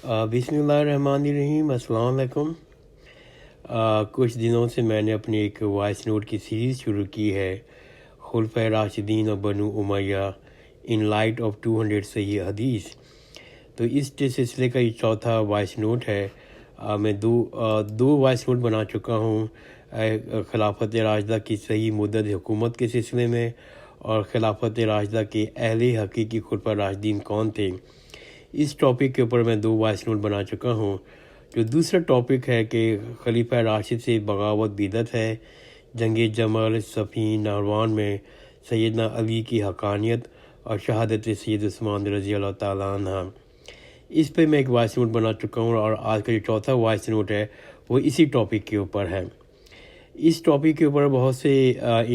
بسم اللہ الرحمن الرحیم، السلام علیکم۔ کچھ دنوں سے میں نے اپنی ایک وائس نوٹ کی سیریز شروع کی ہے، خلفائے راشدین اور بنو امیہ ان لائٹ آف 200 صحیح حدیث۔ تو اس سلسلے کا یہ چوتھا وائس نوٹ ہے۔ میں دو وائس نوٹ بنا چکا ہوں، خلافت راشدہ کی صحیح مدت حکومت کے سلسلے میں، اور خلافت راشدہ کے اہل حقیقی خلفائے راشدین کون تھے، اس ٹاپک کے اوپر میں دو وائس نوٹ بنا چکا ہوں۔ جو دوسرا ٹاپک ہے کہ خلیفہ راشد سے بغاوت بدعت ہے، جنگ جمل، صفین، نہروان میں سیدنا علی کی حقانیت اور شہادت سید عثمان رضی اللہ تعالیٰ عنہ، اس پہ میں ایک وائس نوٹ بنا چکا ہوں، اور آج کا جو چوتھا وائس نوٹ ہے وہ اسی ٹاپک کے اوپر ہے۔ اس ٹاپک کے اوپر بہت سے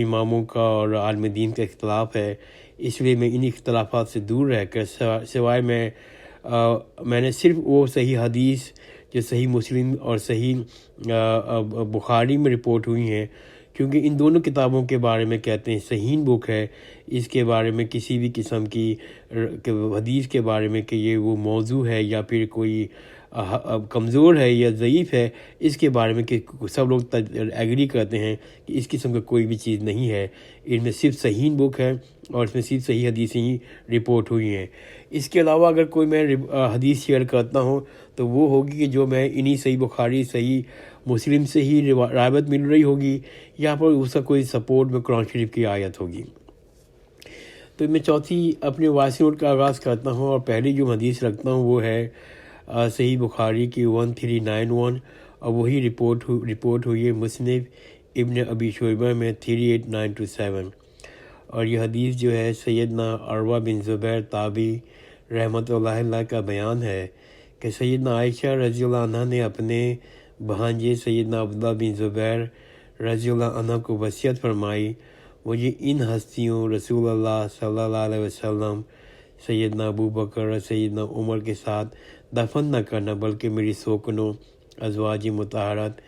اماموں کا اور عالم دین کا اختلاف ہے، اس لیے میں ان اختلافات سے دور رہ کر سوائے میں نے صرف وہ صحیح حدیث جو صحیح مسلم اور صحیح بخاری میں رپورٹ ہوئی ہیں، کیونکہ ان دونوں کتابوں کے بارے میں کہتے ہیں صحیح بک ہے، اس کے بارے میں کسی بھی قسم کی حدیث کے بارے میں کہ یہ وہ موضوع ہے یا پھر کوئی کمزور ہے یا ضعیف ہے، اس کے بارے میں کہ سب لوگ ایگری کرتے ہیں کہ اس قسم کا کوئی بھی چیز نہیں ہے، ان میں صرف صحیح بک ہے اور اس میں صرف صحیح حدیثیں ہی رپورٹ ہوئی ہیں۔ اس کے علاوہ اگر کوئی میں حدیث شیئر کرتا ہوں تو وہ ہوگی کہ جو میں انہی صحیح بخاری، صحیح مسلم سے ہی روایت مل رہی ہوگی، یہاں پر اس کا کوئی سپورٹ میں قرآن شریف کی آیت ہوگی۔ تو میں چوتھی اپنے وائس نوٹ کا آغاز کرتا ہوں، اور پہلی جو حدیث رکھتا ہوں وہ ہے صحیح بخاری کی 1391، اور وہی رپورٹ ہوئی ہے مصنف ابن ابی شیبہ میں 38927، اور یہ حدیث جو ہے سیدنا عروہ بن زبیر تابعی رحمۃ اللہ علیہ کا بیان ہے کہ سیدنا عائشہ رضی اللہ عنہ نے اپنے بھانجے سیدنا عبداللہ بن زبیر رضی اللہ عنہ کو وصیت فرمائی، مجھے ان ہستیوں رسول اللہ صلی اللہ علیہ وسلم، سیدنا ابو بکر اور سیدنا عمر کے ساتھ دفن نہ کرنا، بلکہ میری سوکنوں ازواج مطہرات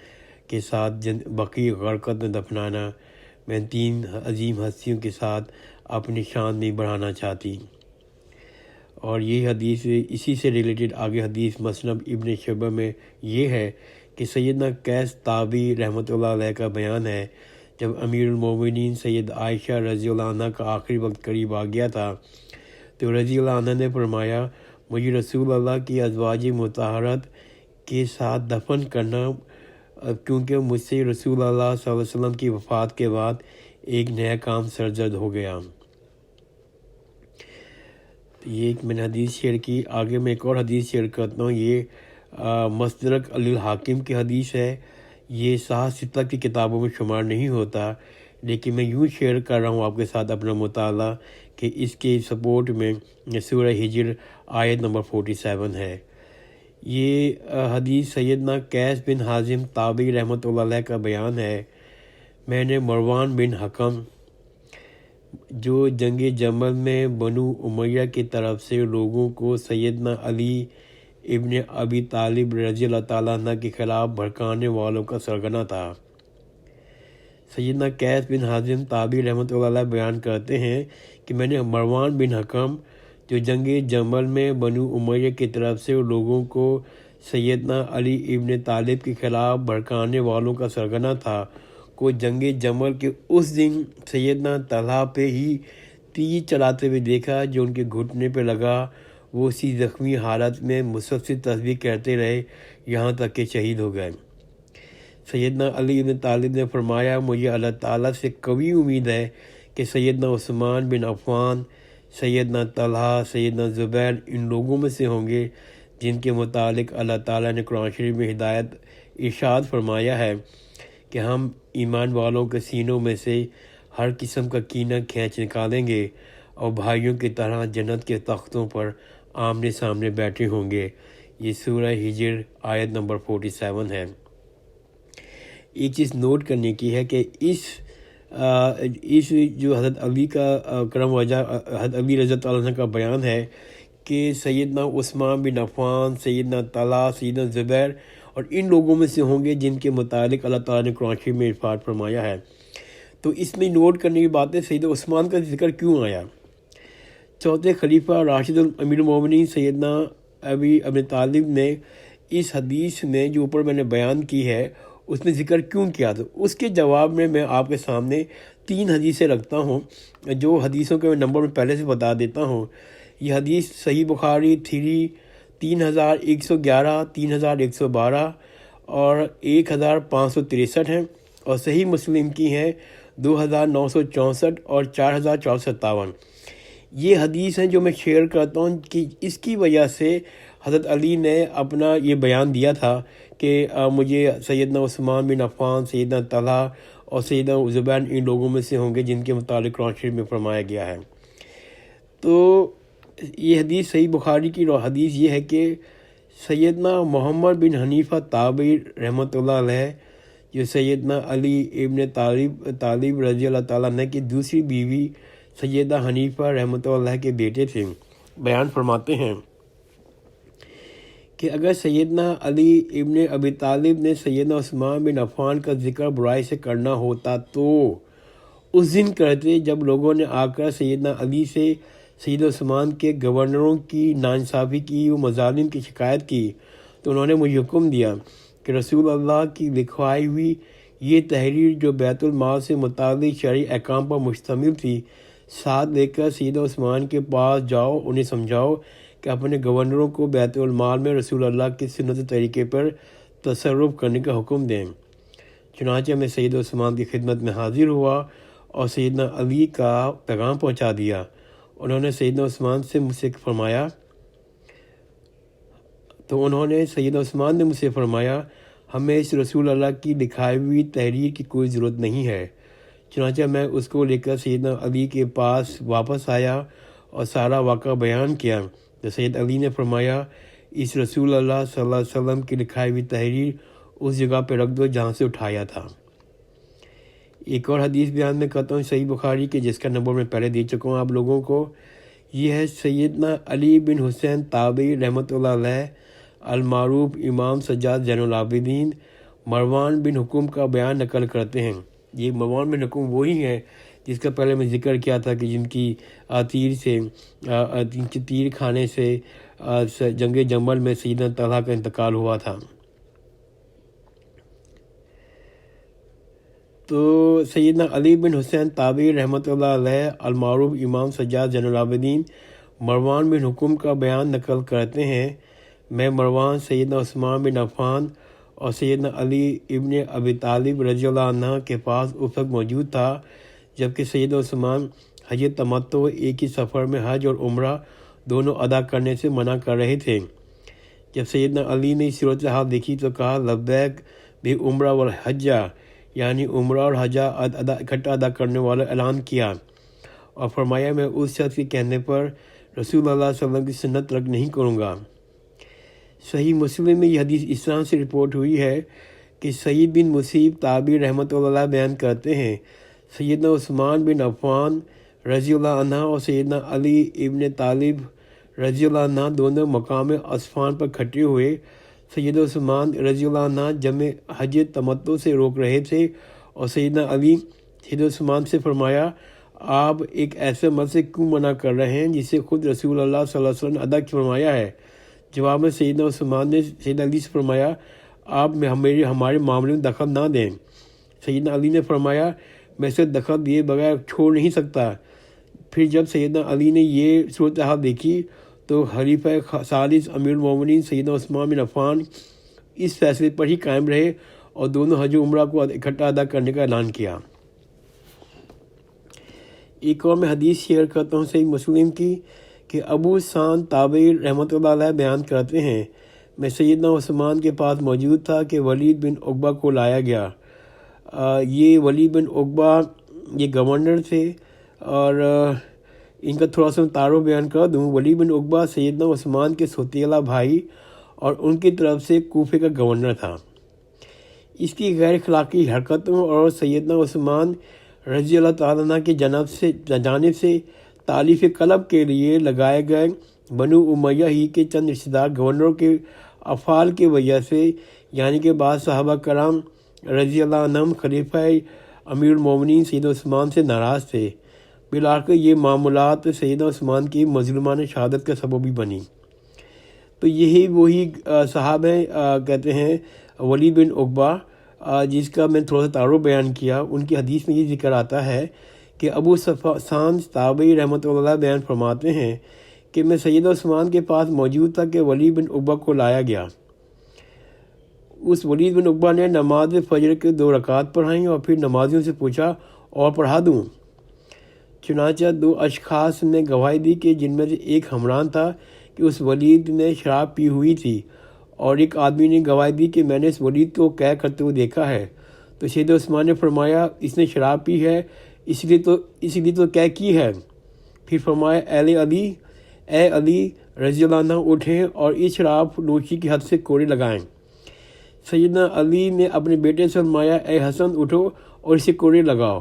کے ساتھ بقیع غرقت میں دفنانا۔ میں تین عظیم ہستیوں کے ساتھ اپنی شان نہیں بڑھانا چاہتی۔ اور یہ حدیث اسی سے ریلیٹڈ آگے حدیث مسند ابن شیبہ میں یہ ہے کہ سیدنا قیس تابعی رحمۃ اللہ علیہ کا بیان ہے، جب امیر المومنین سید عائشہ رضی اللہ عنہ کا آخری وقت قریب آ گیا تھا تو رضی اللہ عنہ نے فرمایا، مجھے رسول اللہ کی ازواج مطہرات کے ساتھ دفن کرنا، کیونکہ مجھ سے رسول اللہ صلی اللہ علیہ وسلم کی وفات کے بعد ایک نیا کام سرزد ہو گیا۔ یہ ایک میں نے حدیث شیئر کی۔ آگے میں ایک اور حدیث شیئر کرتا ہوں، یہ مستدرک علی الحاکم کی حدیث ہے۔ یہ صحاح ستہ کی کتابوں میں شمار نہیں ہوتا، لیکن میں یوں شیئر کر رہا ہوں آپ کے ساتھ اپنا مطالعہ کہ اس کے سپورٹ میں سورہ ہجر آیت نمبر 47 ہے۔ یہ حدیث سیدنا قیس بن حازم تابعی رحمۃ اللہ علیہ کا بیان ہے، میں نے مروان بن حکم جو جنگ جمل میں بنو امیہ کی طرف سے لوگوں کو سیدنا علی ابن ابی طالب رضی اللہ تعالیٰ عنہ کے خلاف بھڑکانے والوں کا سرگنا تھا۔ سیدنا قیس بن حازم تابعی رحمۃ اللہ علیہ بیان کرتے ہیں کہ میں نے مروان بن حکم جو جنگ جمل میں بنو امیہ کی طرف سے لوگوں کو سیدنا علی ابن طالب کے خلاف بھڑکانے والوں کا سرگنا تھا کو جنگ جمل کے اس دن سیدنا طلحہ پہ ہی تیر چلاتے ہوئے دیکھا جو ان کے گھٹنے پہ لگا۔ وہ اسی زخمی حالت میں مسلسل تسبیح کرتے رہے یہاں تک کہ شہید ہو گئے۔ سیدنا علی ابن طالب نے فرمایا، مجھے اللہ تعالیٰ سے قوی امید ہے کہ سیدنا عثمان بن عفان، سیدنا طلحہ، سیدنا زبیر ان لوگوں میں سے ہوں گے جن کے متعلق اللہ تعالیٰ نے قرآن شریف میں ہدایت ارشاد فرمایا ہے کہ ہم ایمان والوں کے سینوں میں سے ہر قسم کا کینہ کھینچ نکالیں گے اور بھائیوں کی طرح جنت کے تختوں پر آمنے سامنے بیٹھے ہوں گے۔ یہ سورہ ہجر آیت نمبر 47 ہے۔ ایک چیز نوٹ کرنے کی ہے کہ اس جو حضرت علی کا کرم وجہ حضرت علی رضی اللہ عنہ کا بیان ہے کہ سیدنا عثمان بن عفان، سیدنا طلحہ، سیدنا زبیر اور ان لوگوں میں سے ہوں گے جن کے متعلق اللہ تعالیٰ نے قرآن شریف میں ارشاد فرمایا ہے۔ تو اس میں نوٹ کرنے کی بات ہے سیدنا عثمان کا ذکر کیوں آیا۔ چوتھے خلیفہ راشد امیر المومنین سیدنا ابن طالب نے اس حدیث میں جو اوپر میں نے بیان کی ہے اس میں ذکر کیوں کیا؟ تو اس کے جواب میں آپ کے سامنے 3 حدیثیں رکھتا ہوں، جو حدیثوں کے نمبر میں پہلے سے بتا دیتا ہوں۔ یہ حدیث صحیح بخاری 3111، 3112 اور 1563 ہیں، اور صحیح مسلم کی ہیں 2964 اور 4457۔ یہ حدیث ہیں جو میں شیئر کرتا ہوں کہ اس کی وجہ سے حضرت علی نے اپنا یہ بیان دیا تھا کہ مجھے سیدنا عثمان بن عفان، سیدنا طلحہ اور سیدنا زبیر ان لوگوں میں سے ہوں گے جن کے متعلق قرآن شریف میں فرمایا گیا ہے۔ تو یہ حدیث صحیح بخاری کی حدیث یہ ہے کہ سیدنا محمد بن حنیفہ تابعی رحمۃ اللہ علیہ، جو سیدنا علی ابن طالب رضی اللہ تعالیٰ عنہ کی دوسری بیوی سیدہ حنیفہ رحمۃ اللہ علیہ کے بیٹے تھے، بیان فرماتے ہیں کہ اگر سیدنا علی ابن ابی طالب نے سیدنا عثمان بن عفان کا ذکر برائی سے کرنا ہوتا تو اس دن کرتے جب لوگوں نے آ کر سیدنا علی سے سیدنا عثمان کے گورنروں کی ناانصافی کی و مظالم کی شکایت کی، تو انہوں نے مجھے حکم دیا کہ رسول اللہ کی لکھوائی ہوئی یہ تحریر جو بیت المال سے متعلق شرعی احکام پر مشتمل تھی ساتھ لے کر سیدنا عثمان کے پاس جاؤ، انہیں سمجھاؤ کہ اپنے گورنروں کو بیت المال میں رسول اللہ کے سنت طریقے پر تصرف کرنے کا حکم دیں۔ چنانچہ میں سیدنا عثمان کی خدمت میں حاضر ہوا اور سیدنا علی کا پیغام پہنچا دیا۔ انہوں نے سیدنا عثمان نے مجھ سے فرمایا ہمیں اس رسول اللہ کی لکھائی ہوئی تحریر کی کوئی ضرورت نہیں ہے۔ چنانچہ میں اس کو لے کر سیدنا علی کے پاس واپس آیا اور سارا واقعہ بیان کیا، تو سید علی نے فرمایا اس رسول اللہ صلی اللہ علیہ وسلم کی لکھائی ہوئی تحریر اس جگہ پہ رکھ دو جہاں سے اٹھایا تھا۔ ایک اور حدیث بیان میں کرتا ہوں صحیح بخاری کے، جس کا نمبر میں پہلے دے چکا ہوں آپ لوگوں کو۔ یہ ہے سیدنا علی بن حسین تابعی رحمۃ اللہ علیہ المعروف امام سجاد زین العابدین مروان بن حکم کا بیان نقل کرتے ہیں۔ یہ مروان بن حکم وہی ہیں جس کا پہلے میں ذکر کیا تھا کہ جن کی تیر کھانے سے جنگ جمل میں سیدنا طلحہ کا انتقال ہوا تھا۔ تو سیدنا علی بن حسین تابعی رحمۃ اللہ علیہ المعروف امام سجاد زین العابدین مروان بن حکم کا بیان نقل کرتے ہیں، میں مروان سیدنا عثمان بن عفان اور سیدنا علی ابن ابی طالب رضی اللہ عنہ کے پاس اس وقت موجود تھا جبکہ سیدنا عثمان حج تمتع ایک ہی سفر میں حج اور عمرہ دونوں ادا کرنے سے منع کر رہے تھے۔ جب سیدنا علی نے صورتحال دیکھی تو کہا لبیک بھی عمرہ والحجہ، یعنی عمرہ اور حجہ اکٹھا ادا کرنے والا اعلان کیا، اور فرمایا میں اس شخص کے کہنے پر رسول اللہ صلی اللہ علیہ وسلم کی سنت ترک نہیں کروں گا۔ صحیح مسلم میں یہ حدیث اس طرح سے رپورٹ ہوئی ہے کہ سعید بن مسیب تابعی رحمۃ اللہ علیہ بیان کرتے ہیں سیدنا عثمان بن عفان رضی اللہ عنہ اور سیدنا علی ابن طالب رضی اللہ عنہ دونوں مقام عصفان پر کھٹے ہوئے سیدنا عثمان رضی اللہ عنہ جمع حج تمتع سے روک رہے تھے، اور سیدنا علی سیدنا عثمان سے فرمایا آپ ایک ایسے عمل سے کیوں منع کر رہے ہیں جسے خود رسول اللہ صلی اللہ علیہ وسلم نے ادا فرمایا ہے؟ جواب میں سیدنا عثمان نے سیدنا علی سے فرمایا آپ ہمارے معاملے میں دخل نہ دیں۔ سیدنا علی نے فرمایا میں اسے دخل دیے بغیر چھوڑ نہیں سکتا۔ پھر جب سیدنا علی نے یہ صورتحال دیکھی تو خلیفہ ثالث امیر المومنین سیدنا عثمان بن عفان اس فیصلے پر ہی قائم رہے اور دونوں حج و عمرہ کو اکٹھا ادا کرنے کا اعلان کیا۔ ایک اور میں حدیث شیئر کرتا ہوں صحیح مسلم کی کہ ابو سان تابعی رحمۃ اللہ علیہ بیان کرتے ہیں میں سیدنا عثمان کے پاس موجود تھا کہ ولید بن عقبہ کو لایا گیا۔ یہ ولید بن عقبہ یہ گورنر تھے، اور ان کا تھوڑا سا تعارف بیان کر دوں۔ ولید بن عقبہ سیدنا عثمان کے سوتیلا بھائی اور ان کی طرف سے کوفے کا گورنر تھا۔ اس کی غیر اخلاقی حرکتوں اور سیدنا عثمان رضی اللہ تعالیٰ عنہ کی جانب سے تالیف قلب کے لیے لگائے گئے بنو امیہ ہی کے چند رشتہ دار گورنروں کے افعال کی وجہ سے، یعنی کہ بعض صحابہ کرام رضی اللہ عنہم خلیفہ امیر المومنین سیدنا عثمان سے ناراض تھے۔ بالآخر یہ معاملات سیدنا عثمان کی مظلومانہ شہادت کا سبب بھی بنی۔ تو یہی وہی صحاب ہیں، کہتے ہیں ولید بن عقبہ، جس کا میں تھوڑا سا تعارف بیان کیا۔ ان کی حدیث میں یہ ذکر آتا ہے کہ ابو صفوان تابعی رحمۃ اللہ بیان فرماتے ہیں کہ میں سید عثمان کے پاس موجود تھا کہ ولید بن عقبہ کو لایا گیا۔ اس ولید بن عقبہ نے نماز فجر کے 2 رکعات پڑھائیں اور پھر نمازیوں سے پوچھا اور پڑھا دوں؟ چنانچہ 2 اشخاص نے گواہی دی کہ جن میں سے ایک حمران تھا کہ اس ولید نے شراب پی ہوئی تھی، اور ایک آدمی نے گواہی دی کہ میں نے اس ولید کو قے کرتے ہوئے دیکھا ہے۔ تو سید عثمان نے فرمایا اس نے شراب پی ہے، اس لیے تو قے کی ہے۔ پھر فرمایا اے علی رضی اللہ عنہ اٹھیں اور اس شراب نوشی کی حد سے کوڑے لگائیں۔ سیدنا علی نے اپنے بیٹے سے فرمایا اے حسن اٹھو اور اسے کوڑے لگاؤ۔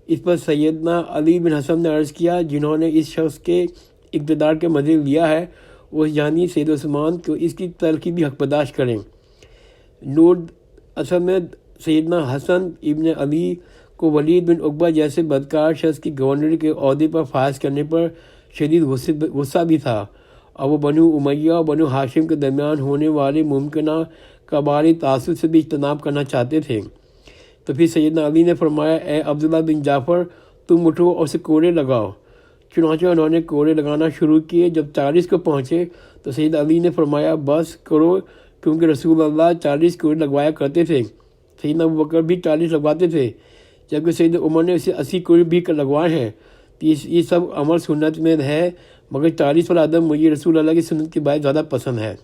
اس پر سیدنا علی بن حسن نے عرض کیا جنہوں نے اس شخص کے اقتدار کے مزے لیا ہے وہ جانی سید عثمان کو اس کی تلخی بھی حق برداشت کریں۔ نوٹ اصل میں سیدنا حسن ابن علی کو ولید بن عقبہ جیسے بدکار شخص کی گورنر کے عہدے پر فائز کرنے پر شدید غصہ بھی تھا، اور وہ بنو امیہ اور بنو ہاشم کے درمیان ہونے والے ممکنہ قبائلی تعصب سے بھی اجتناب کرنا چاہتے تھے۔ تو پھر سیدنا علی نے فرمایا اے عبداللہ بن جعفر تم اٹھو اور اسے کوڑے لگاؤ۔ چنانچہ انہوں نے کوڑے لگانا شروع کیے۔ جب 40 کو پہنچے تو سید علی نے فرمایا بس کرو، کیونکہ رسول اللہ 40 کوڑے لگوایا کرتے تھے۔ سیدنا ابوبکر بھی 40 لگواتے تھے، جبکہ سید عمر نے اسے 80 کوڑے بھی لگوائے ہیں۔ تو یہ سب عمل سنت میں ہے، مگر 40 والا عدم مجھے رسول اللہ کی سنت کے بعد زیادہ پسند ہے۔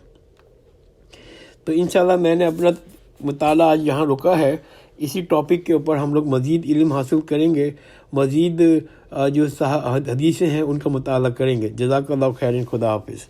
تو انشاءاللہ میں نے اپنا مطالعہ آج یہاں رکا ہے۔ اسی ٹاپک کے اوپر ہم لوگ مزید علم حاصل کریں گے، مزید جو حدیثیں ہیں ان کا مطالعہ کریں گے۔ جزاک اللہ خیر، خدا حافظ۔